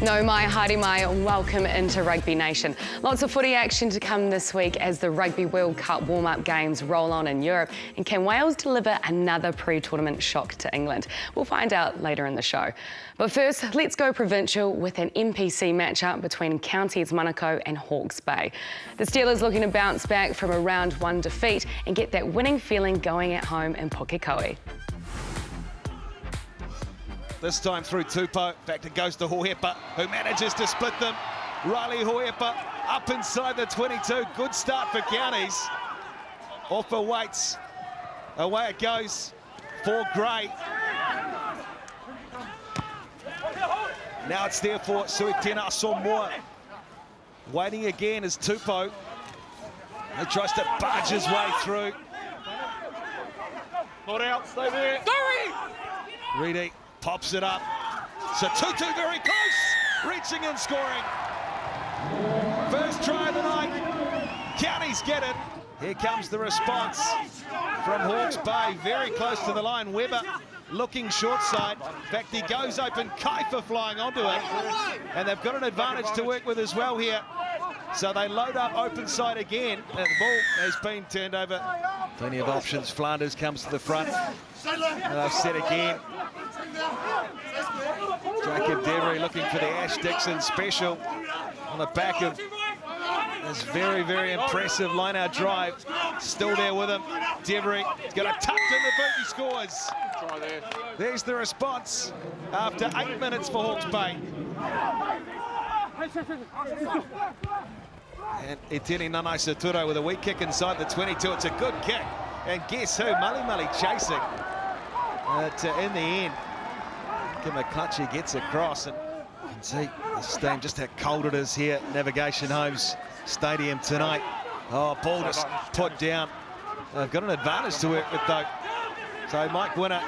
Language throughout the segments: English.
No mai, haere mai, welcome into Rugby Nation. Lots of footy action to come this week as the Rugby World Cup warm-up games roll on in Europe. And can Wales deliver another pre-tournament shock to England? We'll find out later in the show. But first, let's go provincial with an NPC matchup between Counties Manukau and Hawke's Bay. The Steelers looking to bounce back from a round one defeat and get that winning feeling going at home in Pukekohe. This time through Tupou, back it goes to Hohepa, who manages to split them. Riley Hohepa up inside the 22. Good start for Counties. Off for Waits. Away it goes for Gray. Now it's there for Suitena Somoa. Waiting again is Tupou, who tries to barge his way through. Not out, stay there. Reedy pops it up. So Tutu very close, reaching and scoring. First try of the night. Counties get it. Here comes the response from Hawke's Bay, very close to the line. Webber looking short side. In fact, he goes open. Kaifa flying onto it. And they've got an advantage to work with as well here. So they load up open side again. And the ball has been turned over. Plenty of options. Flanders comes to the front. And they've set again. Jacob Devery looking for the Ash Dixon special on the back of this very, very impressive line-out drive. Still there with him. Devery got a tuck in the boot, he scores. There's the response after 8 minutes for Hawke's Bay. And Etienne Nanaisaturo with a weak kick inside the 22. It's a good kick. And guess who? Mali chasing. In the end, McClutchy gets across, and you can see the steam, just how cold it is here at Navigation Homes Stadium tonight. Oh, ball just put down. They've got an advantage to work with though. So Mike Winner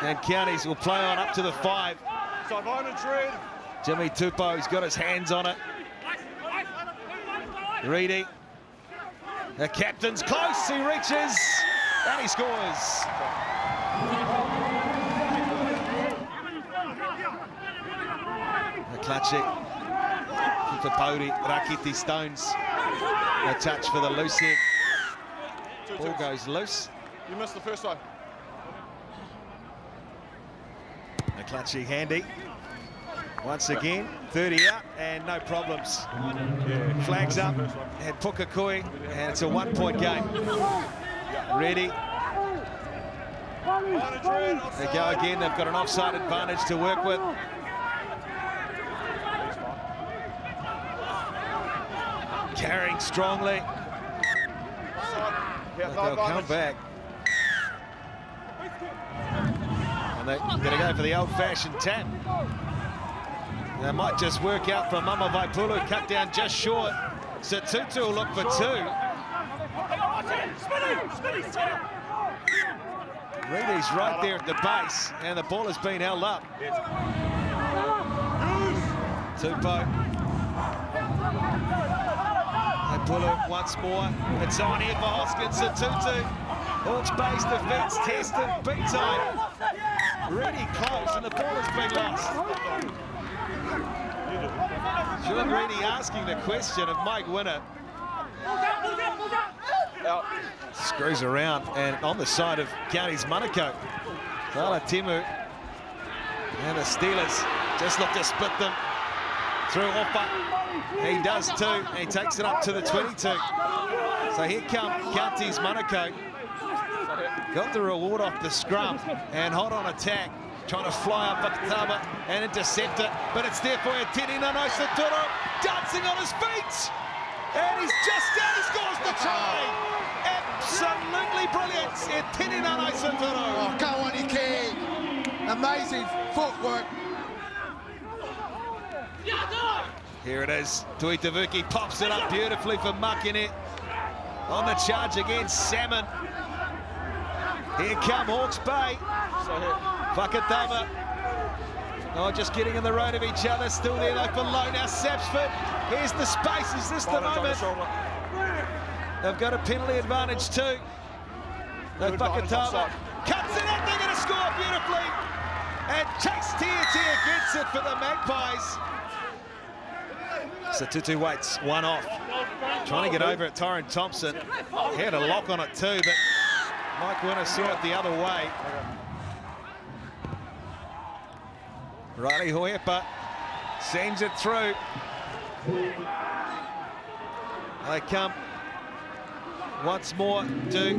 and Counties will play on up to the 5. Jimmy Tupou, he's got his hands on it. Reedy. The captain's close, he reaches, and he scores. McClutchy, Kipapodi, Rakiti Stones. A touch for the loose head. Ball goes loose. You missed the first time. McClutchy handy. Once again, 30 out and no problems. Flags up at Pukekohe, and it's a 1-point game. Ready. They go again, they've got an offside advantage to work with. Carrying strongly. But they'll come back. And they're going to go for the old-fashioned tap. That might just work out for Mama Vaipulu, cut down just short. So Tutu will look for 2. Reedy's right there at the base, and the ball has been held up. Tupou. Vaipulu once more. It's on here for Hoskins and Tutu. Hawke's Bay's defence tested big time. Really close, and the ball has been lost. Sean Reedy asking the question of Mike Winner. Screws around, and on the side of Counties Manukau, Tala Timu and the Steelers just look to split them through Opa. He does too, and he takes it up to the 22. So here come Counties Manukau. Got the reward off the scrum, and hot on attack. Trying to fly up Fakataba and intercept it, but it's there for Etienne Nanaisaturo, dancing on his feet, and he's just down, he scores the try. Absolutely brilliant, Etienne Nanaisaturo. Oh, go on, Ike. Amazing footwork. Here it is, Tuitavuki pops it up beautifully for Makine. On the charge against Salmon. Here come Hawke's Bay. Fakatava. Oh, just getting in the road of each other. Still there though for low. Now Sapsford. Here's the space. Is this the moment? They've got a penalty advantage too. Fakatava cuts it out. They're going to score beautifully. And Chase Tia gets it for the Magpies. So Tutu waits one off. Trying to get over it, Tyron Thompson. He had a lock on it too, but Mike Winner saw it the other way. Riley Hoepa sends it through. They come once more to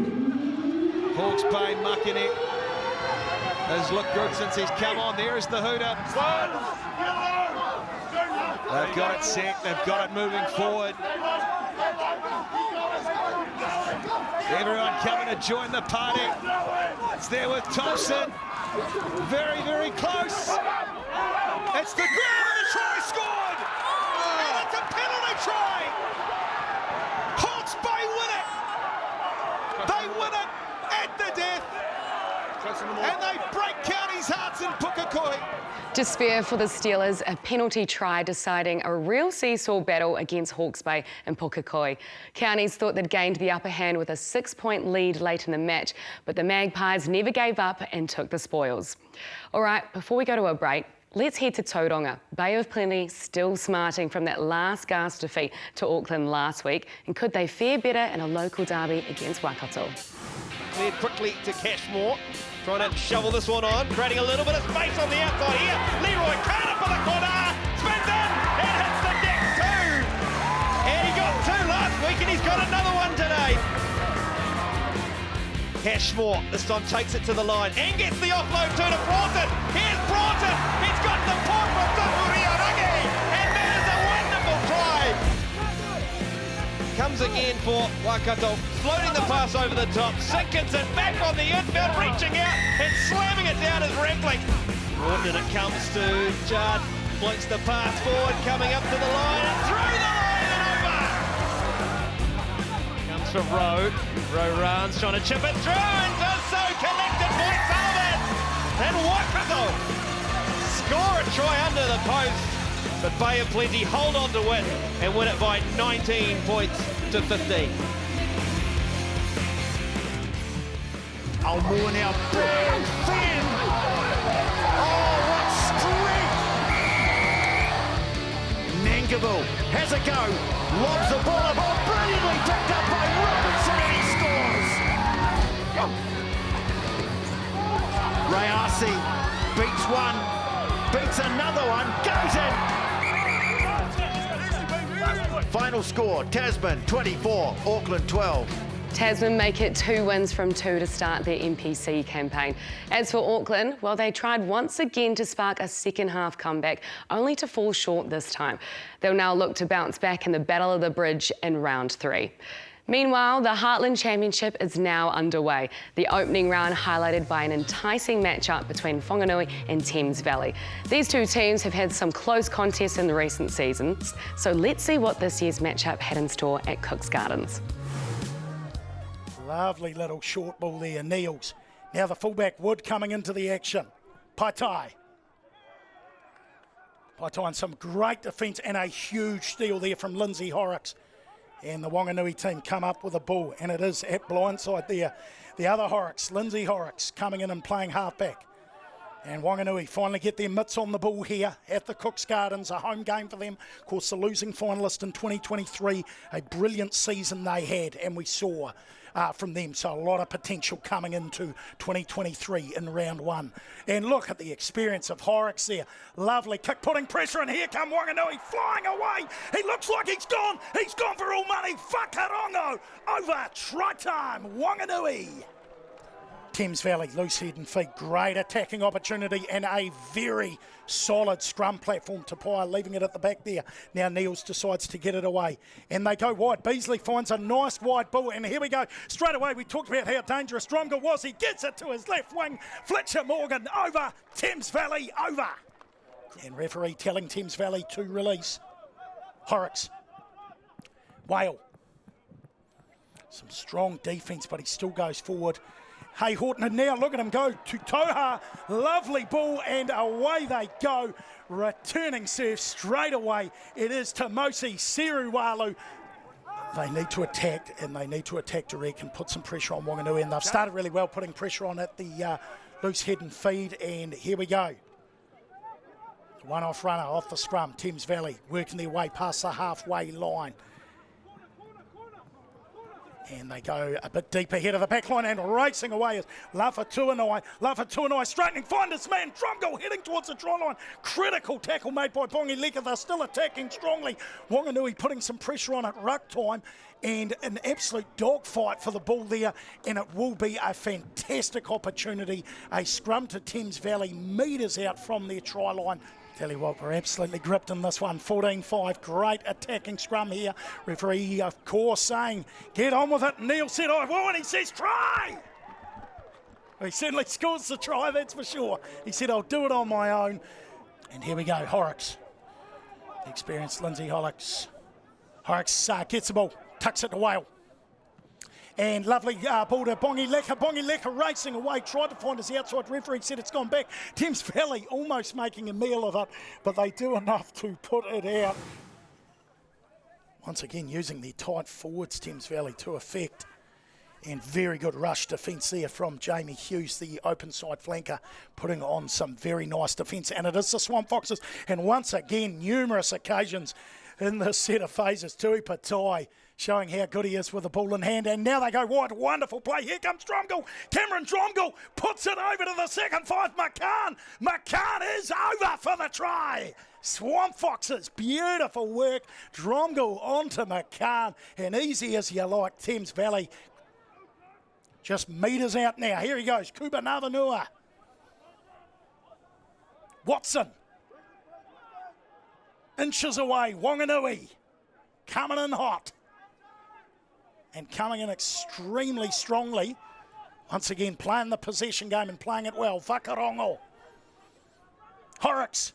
Hawke's Bay. Makine has looked good since he's come on. There is the hooter. They've got it set, they've got it moving forward. Everyone coming to join the party. It's there with Thompson. Very, very close. It's the ground and the try scored. And it's a penalty try. Hawke's Bay win it. They win it at the death. And they break County's hearts in Pukekohe. Despair for the Steelers, a penalty try deciding a real seesaw battle against Hawke's Bay and Pukekohe. Counties thought they'd gained the upper hand with a 6-point lead late in the match, but the Magpies never gave up and took the spoils. All right, before we go to a break, let's head to Tauranga. Bay of Plenty still smarting from that last gasp defeat to Auckland last week, and could they fare better in a local derby against Waikato? Cleared quickly to Cashmore, trying to shovel this one on, creating a little bit of space on the outside here. Leroy Carter for the corner, spins in and hits the deck too. And he got two last week and he's got another one today. Cashmore this time takes it to the line and gets the offload to Broughton. Here's Broughton, he's got the point from Tahuriaragi, and that is a wonderful try. Comes again for Waikato, floating the pass over the top. Sinkinson back on the infield, reaching out and slamming it down as Reckling. And it comes to Judd, floats the pass forward, coming up to the line and through the line and over. Comes from Rowe. Rowe runs, trying to chip it through and does so. Collected by Sullivan. And Waikato score a try under the post. But Bay of Plenty hold on to win and win it by 19 points to 15. Almua now, big fin! Oh, what strength! Nangaville has a go, lobs the ball up, oh, brilliantly picked up by Robinson, and he scores! Rayasi beats one, beats another one, goes in! Final score, Tasman 24, Auckland 12. Tasman make it 2 wins from 2 to start their NPC campaign. As for Auckland, well, they tried once again to spark a second-half comeback, only to fall short this time. They'll now look to bounce back in the Battle of the Bridge in round 3. Meanwhile, the Heartland Championship is now underway. The opening round highlighted by an enticing matchup between Whanganui and Thames Valley. These two teams have had some close contests in the recent seasons, so let's see what this year's matchup had in store at Cook's Gardens. Lovely little short ball there, Niels. Now the fullback Wood coming into the action. Paitai and some great defence and a huge steal there from Lindsay Horrocks. And the Wanganui team come up with a ball, and it is at blindside there. The other Horrocks, Lindsay Horrocks, coming in and playing halfback. And Wanganui finally get their mitts on the ball here at the Cook's Gardens, a home game for them. Of course, the losing finalist in 2023, a brilliant season they had, and we saw from them. So a lot of potential coming into 2023 in round 1. And look at the experience of Horrocks there. Lovely kick, putting pressure, and here come Wanganui flying away. He looks like he's gone. He's gone for all money. Whakarongo over try time, Wanganui. Thames Valley, loose head and feet, great attacking opportunity and a very solid scrum platform to Pye, leaving it at the back there. Now Niels decides to get it away and they go wide. Beasley finds a nice wide ball and here we go. Straight away we talked about how dangerous Dronga was. He gets it to his left wing. Fletcher Morgan over, Thames Valley over. And referee telling Thames Valley to release. Horrocks. Whale. Some strong defence but he still goes forward. Hey Horton, and now look at him go to Toha. Lovely ball and away they go. Returning serve straight away. It is Tamosi Seruwalu. They need to attack and they need to attack direct and put some pressure on Wanganui, and they've started really well putting pressure on at the loose head and feed, and here we go. One-off runner off the scrum. Thames Valley working their way past the halfway line. And they go a bit deep ahead of the back line and racing away is Lafatuanai. Lafatuanai straightening, find his man. Drumgold heading towards the try line. Critical tackle made by Bongi Leka. They're still attacking strongly. Wanganui putting some pressure on at ruck time and an absolute dogfight for the ball there. And it will be a fantastic opportunity. A scrum to Thames Valley, metres out from their try line. Tell you what, we're absolutely gripped in this one. 14-5, great attacking scrum here. Referee, of course, saying, get on with it. Neil said, I will, and he says, try! He certainly scores the try, that's for sure. He said, I'll do it on my own. And here we go, Horrocks. The experienced Lindsay Horrocks. Horrocks gets the ball, tucks it to Whale. And lovely ball to Bongi Leka. Bongi Leka racing away, tried to find his outside. Referee said it's gone back. Thames Valley almost making a meal of it, but they do enough to put it out. Once again, using their tight forwards, Thames Valley, to effect. And very good rush defence there from Jamie Hughes, the open side flanker, putting on some very nice defence. And it is the Swamp Foxes. And once again, numerous occasions in this set of phases. Tui Patai showing how good he is with the ball in hand. And now they go wide. Wonderful play. Here comes Dromgold. Cameron Dromgold puts it over to the second five. McCann. McCann is over for the try. Swamp Foxes. Beautiful work. Dromgold onto McCann. And easy as you like. Thames Valley just metres out now. Here he goes. Kuba Navanua. Watson. Inches away. Wanganui. Coming in hot. And coming in extremely strongly. Once again, playing the possession game and playing it well. Whakarongo. Horrocks.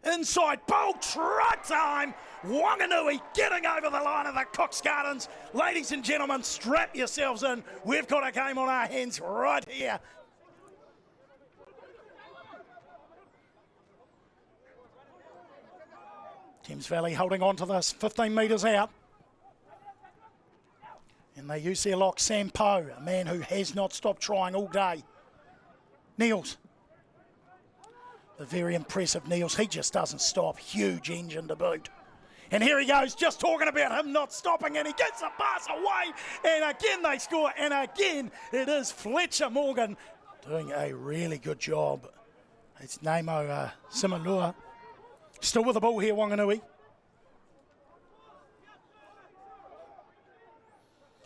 Inside ball. Try time. Wanganui getting over the line of the Cox Gardens. Ladies and gentlemen, strap yourselves in. We've got a game on our hands right here. Thames Valley holding on to this, 15 metres out. And they use their lock, Sam Poe, a man who has not stopped trying all day. Niels. The very impressive Niels. He just doesn't stop. Huge engine to boot. And here he goes, just talking about him not stopping, and he gets the pass away. And again they score, and again it is Fletcher Morgan doing a really good job. It's Nemo Simanua. Still with the ball here, Wanganui.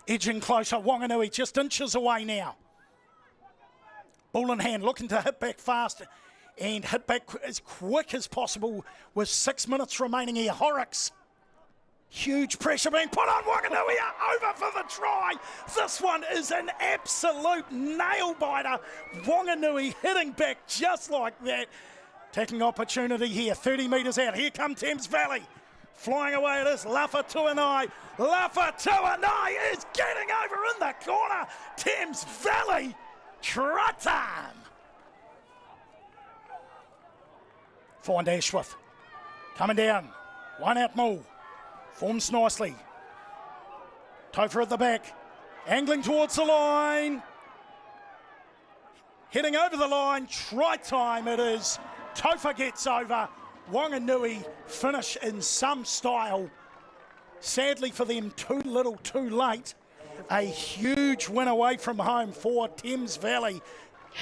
Edging closer, Wanganui just inches away now. Ball in hand, looking to hit back fast and hit back as quick as possible with 6 minutes remaining here. Horrocks. Huge pressure being put on Wanganui, over for the try. This one is an absolute nail-biter. Wanganui hitting back just like that. Taking opportunity here, 30 metres out. Here come Thames Valley. Flying away it is, Lafatuanai. Lafatuanai is getting over in the corner. Thames Valley, try time. Find Ashworth. Coming down, one out Mull. Forms nicely. Topher at the back. Angling towards the line. Heading over the line, try time it is. Topher gets over. Wanganui finish in some style. Sadly for them, too little, too late. A huge win away from home for Thames Valley.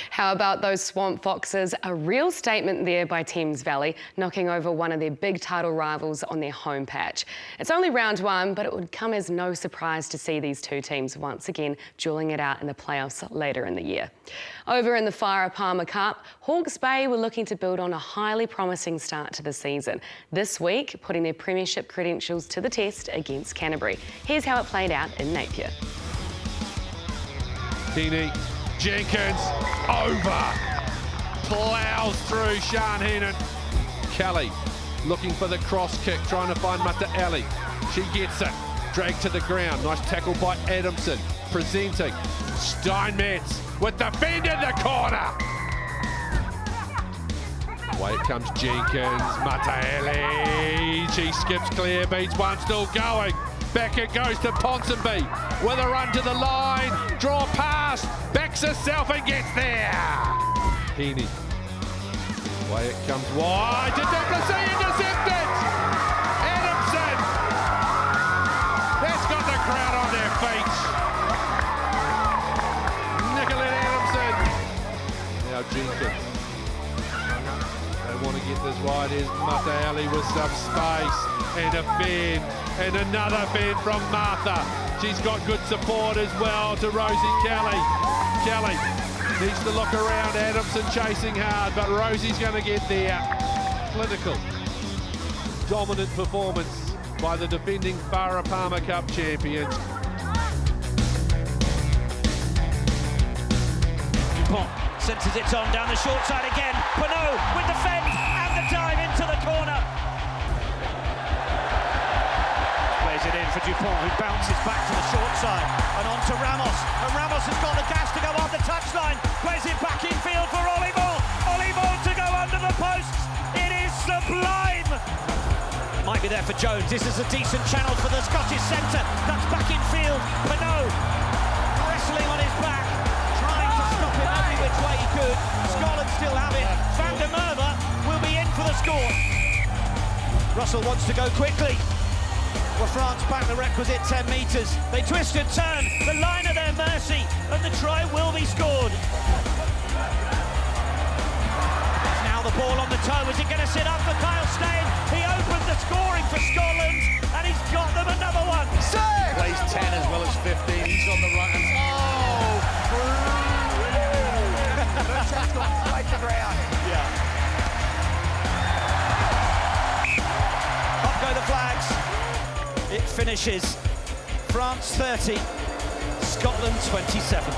How about those Swamp Foxes? A real statement there by Thames Valley, knocking over one of their big title rivals on their home patch. It's only round one, but it would come as no surprise to see these two teams once again duelling it out in the playoffs later in the year. Over in the Farah Palmer Cup, Hawke's Bay were looking to build on a highly promising start to the season. This week, putting their premiership credentials to the test against Canterbury. Here's how it played out in Napier. Heaney. Jenkins over, ploughs through Sean Heenan. Kelly looking for the cross kick, trying to find Mata Ali. She gets it, dragged to the ground. Nice tackle by Adamson, presenting. Steinmetz with the bend in the corner. Away it comes Jenkins, Mata Ali. She skips clear, beats one, still going. Back it goes to Ponsonby with a run to the line, draw pass, backs herself and gets there. Heaney Away it comes wide to Duplessis, intercepted! Adamson! That's got the crowd on their feet. Nicolette Adamson. Now Jenkins. They want to get this wide. Here's Mata Ali with some space. And a bend. And another bend from Martha. She's got good support as well to Rosie Kelly. Kelly needs to look around. Adamson chasing hard, but Rosie's going to get there. Clinical, dominant performance by the defending Farah Palmer Cup champions. Dupont centres it on down the short side again. Pinot with the fend and the dive into the corner. Plays it in for Dupont, who bounces back to the short side and on to Ramos. And Ramos has got the gas to go on the touchline. Plays it back in field for Ollie Ball. Ollie Ball to go under the posts. It is sublime. Might be there for Jones. This is a decent channel for the Scottish centre. That's back in field. Pinot wrestling on his back, trying to stop him every which way he could. Scotland still have it. Van der Merwe will be in for the score. Russell wants to go quickly. Well, France back the requisite 10 metres. They twist and turn, the line at their mercy, and the try will be scored. Now the ball on the toe. Is it going to sit up for Kyle Steyn? He opened the scoring for Scotland, and he's got them another one. Plays 10 as well as 15. He's on the right. And first shot's gone straight to ground. Yeah. Up go the flags. It finishes. France 30, Scotland 27.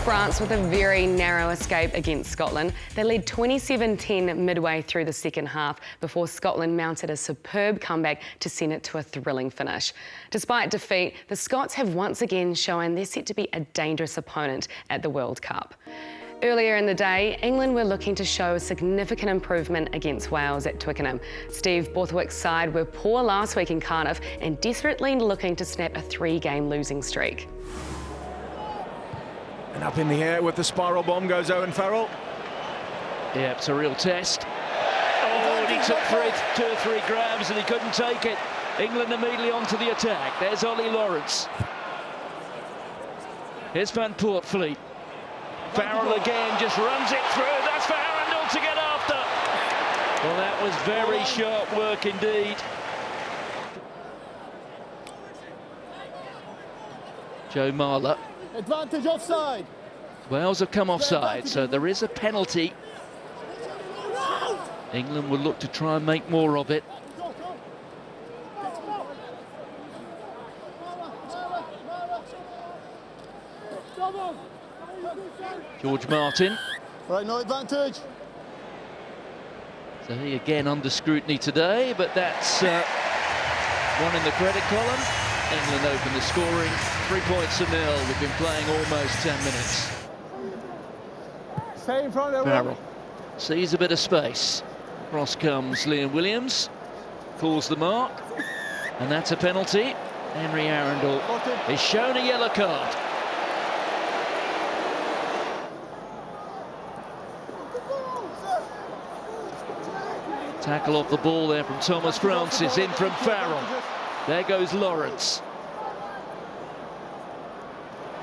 France with a very narrow escape against Scotland. They led 27-10 midway through the second half before Scotland mounted a superb comeback to send it to a thrilling finish. Despite defeat, the Scots have once again shown they're set to be a dangerous opponent at the World Cup. Earlier in the day, England were looking to show a significant improvement against Wales at Twickenham. Steve Borthwick's side were poor last week in Cardiff and desperately looking to snap a 3-game losing streak. And up in the air with the spiral bomb goes Owen Farrell. Yeah, it's a real test. Oh, and he took 2 or 3 grabs and he couldn't take it. England immediately onto the attack. There's Ollie Lawrence. Here's Van Poortvliet. Farrell again just runs it through. That's for Arundel to get after. Well, that was very sharp work indeed. Joe Marler. Advantage offside. Wales have come offside, so there is a penalty. England will look to try and make more of it. George Martin. Right, no advantage. So he again under scrutiny today, but that's one in the credit column. England open the scoring, 3 points to 0. We've been playing almost 10 minutes. Stay in front of Farrell sees a bit of space. Cross comes Liam Williams, pulls the mark, and that's a penalty. Henry Arundel is shown a yellow card. Tackle off the ball there from Thomas Francis, in from Farrell. There goes Lawrence.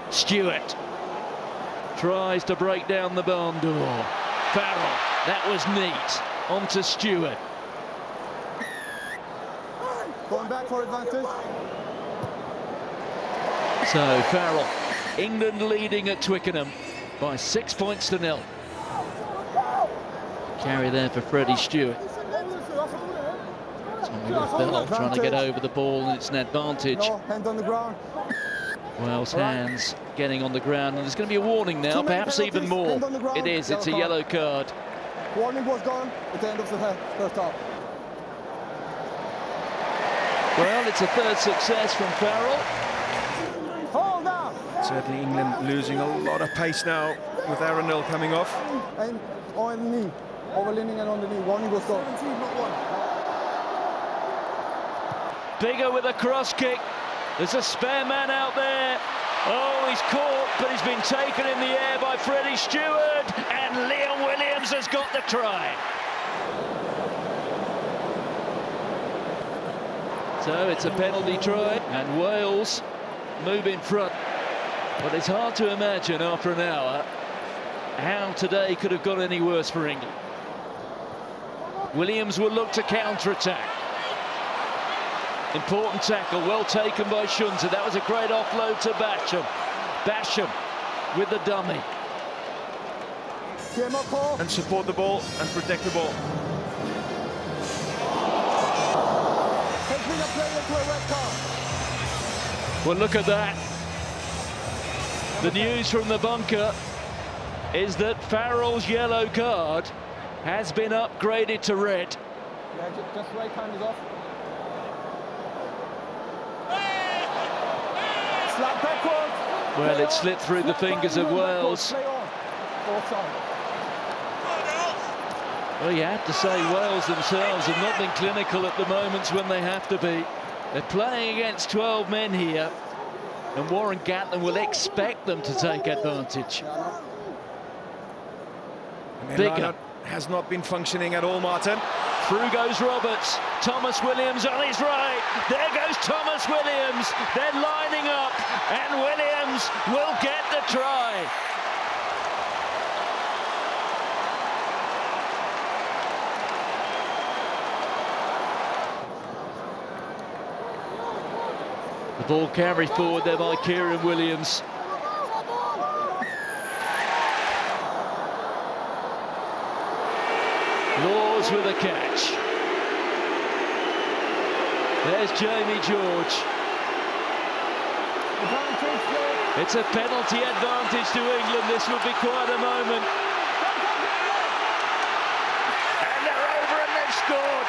Stewart tries to break down the barn door. Farrell, that was neat. On to Stewart. Going back for advantage. So Farrell, England leading at Twickenham by 6 points to 0. Carry there for Freddie Stewart. Bell trying to get over the ball, and it's an advantage. No, hand on the ground. Wales hands getting on the ground, and there's going to be a warning now, perhaps even more. It is, it's a yellow card. Warning was gone at the end of the first half. Well, it's a third success from Farrell. Hold down. Certainly England losing a lot of pace now with Arundel coming off. And on the knee, overleaning and on the knee. Warning was gone. Bigger with a cross kick. There's a spare man out there. Oh, he's caught, but he's been taken in the air by Freddie Stewart, and Liam Williams has got the try. So it's a penalty try, and Wales move in front. But it's hard to imagine after an hour how today could have got any worse for England. Williams will look to counter-attack. Important tackle, well taken by Shunza. That was a great offload to Basham. Basham with the dummy. And support the ball and protect the ball. Well, look at that. The news from the bunker is that Farrell's yellow card has been upgraded to red. Yeah, just right hand is off. Slap backwards. Well, it slipped through the fingers of Wales. Well, you have to say Wales themselves have not been clinical at the moments when they have to be. They're playing against 12 men here, and Warren Gatland will expect them to take advantage. Bigger. Has not been functioning at all, Martin. Through goes Roberts. Thomas Williams on his right. There goes Thomas Williams. They're lining up, and Williams will get the try. The ball carried forward there by Kieran Williams. Laws with a catch. There's Jamie George. It's a penalty advantage to England. This would be quite a moment. And they're over and they've scored.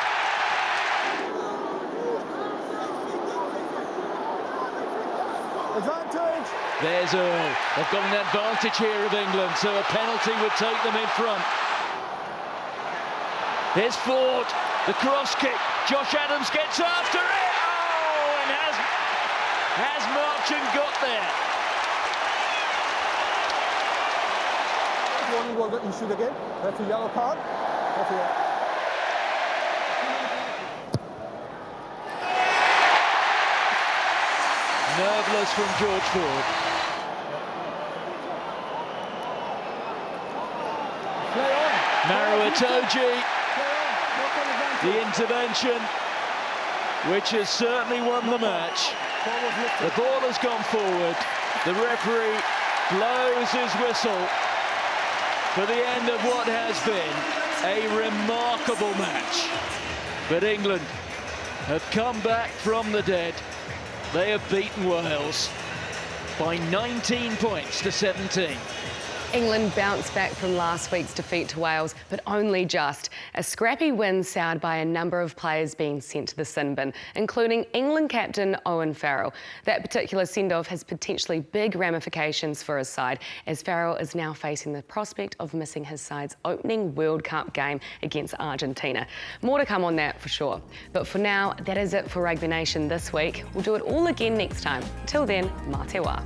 Advantage. There's Earl. They've got an advantage here of England, so a penalty would take them in front. There's Ford, the cross kick. Josh Adams gets after it. Oh, and has Marchand got there? Warning was issued again. That's a yellow card. Nerveless from George Ford. Maruatoji. The intervention, which has certainly won the match. The ball has gone forward. The referee blows his whistle for the end of what has been a remarkable match. But England have come back from the dead. They have beaten Wales by 19 points to 17. England bounced back from last week's defeat to Wales, but only just. A scrappy win soured by a number of players being sent to the sin bin, including England captain Owen Farrell. That particular send-off has potentially big ramifications for his side, as Farrell is now facing the prospect of missing his side's opening World Cup game against Argentina. More to come on that for sure. But for now, that is it for Rugby Nation this week. We'll do it all again next time. Till then, mā te wā.